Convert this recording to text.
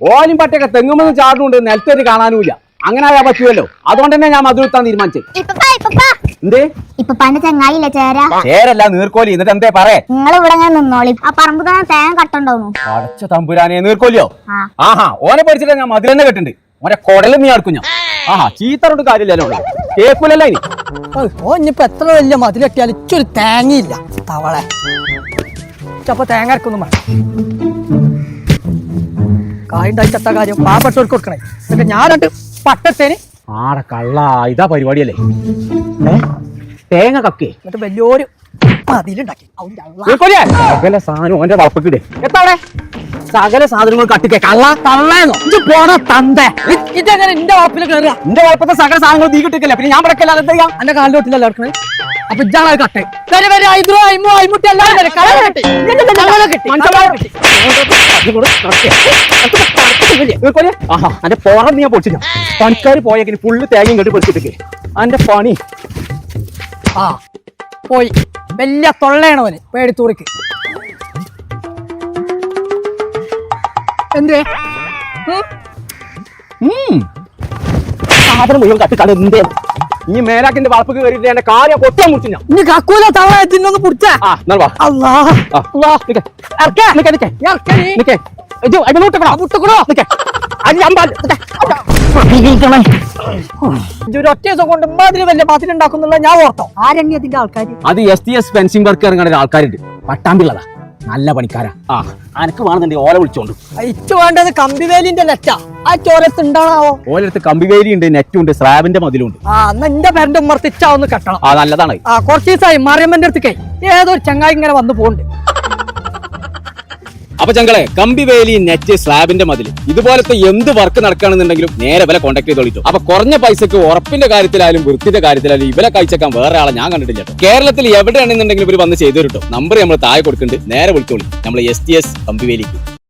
ഓലും പറ്റൊക്കെ തെങ്ങുമെന്ന് ചാടുന്നുണ്ട്, നിലത്തേക്ക് കാണാനുമില്ല. അങ്ങനെ ആയാ പറ്റുമല്ലോ. അതുകൊണ്ട് തന്നെ ഞാൻ മധുരത്താൻ തീരുമാനിച്ചത്. എന്തേ ഇപ്പപ്പാന്റെ ചങ്ങായില്ലേ ചേരല്ല നീർക്കോലി. എന്നിട്ട് എന്തേ പറയേ? നിങ്ങൾ ഇവിടെ നിന്നോളി. ആ പറമ്പ് തന്നെ തേങ്ങ കട്ടുണ്ടാവുന്നു. അടച്ച തമ്പുരാനെ, നീർക്കോലിയോ? ആഹാ, ഓനെ പഠിച്ചിട്ട് ഞാൻ മധുര തന്നെ കെട്ടുണ്ട്. ഓനെ കൊടലും നീ അടുക്കും ഞാൻ. ആഹാ, ചീത്തറോട്ട് കാര്യമില്ലല്ലോ, കേൾക്കൂലല്ലോ ഇനി. ഓനിപ്പോ എത്ര വലിയ മതിലെട്ടിയാലും ഇച്ചൊരു തേങ്ങയില്ല തവളെ. അപ്പൊ തേങ്ങ അരക്കൊന്നും വേണം. കായുണ്ടായി ചത്ത കാര്യം പാവപ്പെട്ടവർക്ക് കൊടുക്കണേ. എന്നിട്ട് ഞാൻ 2 പട്ടത്തേന് ആടെ കള്ള, ഇതാ പരിപാടിയല്ലേ? തേങ്ങ കക്കേ എന്നിട്ട് വലിയൊരു മതിലുണ്ടാക്കി. സകല സാധനം ഓന്റെ വളപ്പിക്കിടെ. എത്താവിടെ സകല സാധനങ്ങൾ കട്ടിക്കേ. കള്ള കള്ളേന്നോ പോണ തന്തേ. ഇതെങ്ങനെ എന്റെ വളപ്പിൽ കയറുക? എന്റെ വളപ്പത്തെ സകല സാധനങ്ങൾ തീ കിട്ടിക്കല്ലേ, പിന്നെ ഞാൻ പടക്കല്ല. എന്താ ചെയ്യാം? എന്റെ കാലിലോട്ടില്ലല്ലോ എടുക്കണേ. അപ്പൊ ഇതാണ് കട്ടെ. വരെ വരെ അയിമുട്ടി എല്ലാവരും വരെ കള കെട്ടി. ആഹാ, എന്റെ പുറം നീ പൊടിച്ചില്ല. പണിക്കാർ പോയെങ്കിൽ ഫുള്ള് തേങ്ങയും കെട്ടി പൊടിച്ചിട്ടേ എന്റെ പണി. ആ പോയി. വലിയ തൊള്ളയാണവന് പേടിത്തൂറിക്ക്. എന്തേ സാധനം മുഴുവൻ കട്ടിക്കാട് എന്തേ? ഈ മേലാക്കിന്റെ വളപ്പ് കയറിയിട്ട് എന്റെ കാര്യം പൊട്ടാൻ മുറിച്ചു ഞാൻ. ഇനി കക്കൂല തവള തിന്നൊന്ന് പിടിച്ചാ. ഒറ്റ ദിവസം കൊണ്ട് മാതിരി വലിയ മതിലുണ്ടാക്കുന്നുള്ള ഞാൻ ഓർത്തോ. ആരണ്യത്തിന്റെ ആൾക്കാർ അത് STS ഫെൻസിംഗ് വർക്ക് ഇറങ്ങുന്ന ആൾക്കാരുണ്ട്. പട്ടാമ്പിള്ളതാ, നല്ല പണിക്കാരാ. ആ, അനക്ക് വേണമെന്നുണ്ടെങ്കിൽ ഓല വിളിച്ചോണ്ട്. ഇച്ചു വേണ്ടത് കമ്പിവേലിന്റെ നെറ്റാ. ആ ചോരത്ത് ഉണ്ടാണാവോ? ഓലടുത്ത് കമ്പിവേലി ഉണ്ട്, നെറ്റും ഉണ്ട്, സ്ലാബിന്റെ മതിലുണ്ട്. ആ, എന്നാ എന്റെ പേരന്റെ ഉമ്മർത്തിച്ചാ ഒന്ന് കെട്ടണം. ആ, നല്ലതാണ്. ആ, കുറച്ച് ദിവസമായി മറിയമ്മന്റെ അടുത്തേക്കേ ഏതൊരു ചങ്ങായി ഇങ്ങനെ വന്നു പോണ്ട്. അപ്പൊ ചങ്കളെ, കമ്പിവേലി, നെറ്റ്, സ്ലാബിന്റെ മതിൽ, ഇതുപോലത്തെ എന്ത് വർക്ക് നടക്കുകയാണെന്നുണ്ടെങ്കിലും നേരെ ഇവരെ കോൺടാക്ട് ചെയ്തോളിച്ചു. അപ്പൊ കുറഞ്ഞ പൈസക്ക് ഉറപ്പിന്റെ കാര്യത്തിലായാലും വൃത്തിന്റെ കാര്യത്തിലായാലും ഇവരെ കഴിച്ചേക്കാൻ വേറെ ആളെ ഞാൻ കണ്ടിട്ടില്ല. കേരളത്തിൽ എവിടെയാണെന്നുണ്ടെങ്കിലും ഇവർ വന്ന് ചെയ്തു തരും. നമ്പർ നമ്മൾ താഴെ കൊടുക്കുന്നുണ്ട്, നേരെ വിളിച്ചോളി. നമ്മൾ STS കമ്പിവേലിക്ക്.